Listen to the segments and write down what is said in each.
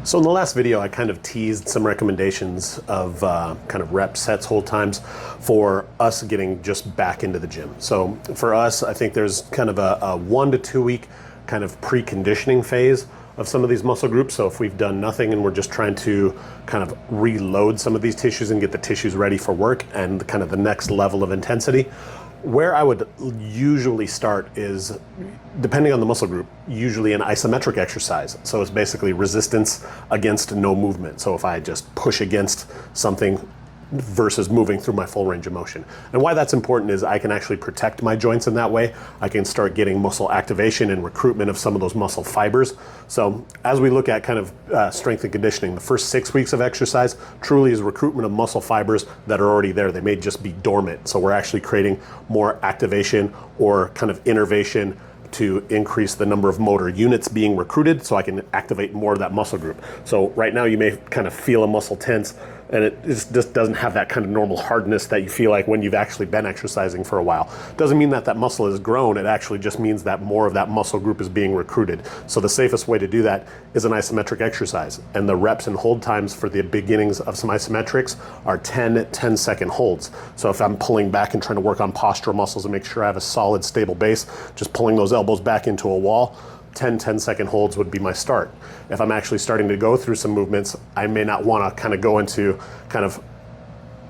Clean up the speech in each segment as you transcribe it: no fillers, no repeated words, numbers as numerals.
So in the last video, I kind of teased some recommendations of kind of rep sets, hold times for us getting just back into the gym. So for us, I think there's kind of a 1 to 2 week kind of preconditioning phase of some of these muscle groups. So if we've done nothing and we're just trying to kind of reload some of these tissues and get the tissues ready for work and kind of the next level of intensity, where I would usually start is, depending on the muscle group, usually an isometric exercise. So it's basically resistance against no movement. So if I just push against something versus moving through my full range of motion. And why that's important is I can actually protect my joints in that way. I can start getting muscle activation and recruitment of some of those muscle fibers. So as we look at kind of strength and conditioning, the first 6 weeks of exercise truly is recruitment of muscle fibers that are already there. They may just be dormant. So we're actually creating more activation or kind of innervation to increase the number of motor units being recruited so I can activate more of that muscle group. So right now you may kind of feel a muscle tense and it just doesn't have that kind of normal hardness that you feel like when you've actually been exercising for a while. Doesn't mean that that muscle has grown, it actually just means that more of that muscle group is being recruited. So the safest way to do that is an isometric exercise. And the reps and hold times for the beginnings of some isometrics are 10-second holds. So if I'm pulling back and trying to work on postural muscles and make sure I have a solid, stable base, just pulling those elbows back into a wall, 10-second holds would be my start. If I'm actually starting to go through some movements, I may not want to kind of go into kind of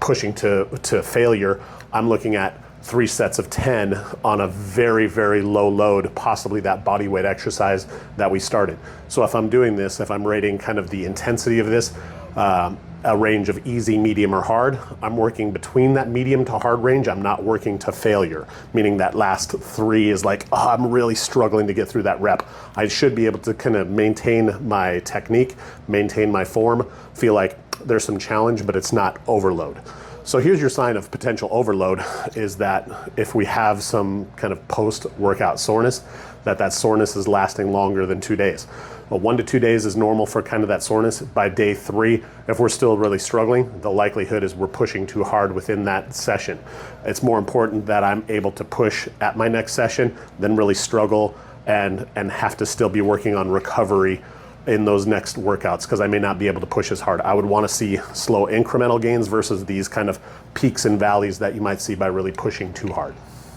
pushing to failure. I'm looking at 3 sets of 10 on a very, very low load, possibly that body weight exercise that we started. So if I'm doing this, if I'm rating kind of the intensity of this, a range of easy, medium, or hard, I'm working between that medium to hard range. I'm not working to failure, meaning that last 3 is like, oh, I'm really struggling to get through that rep. I should be able to kind of maintain my technique, maintain my form, feel like there's some challenge, but it's not overload. So here's your sign of potential overload, is that if we have some kind of post-workout soreness, that soreness is lasting longer than 2 days. Well, 1 to 2 days is normal for kind of that soreness. By day 3, if we're still really struggling, the likelihood is we're pushing too hard within that session. It's more important that I'm able to push at my next session than really struggle and have to still be working on recovery in those next workouts, because I may not be able to push as hard. I would want to see slow incremental gains versus these kind of peaks and valleys that you might see by really pushing too hard.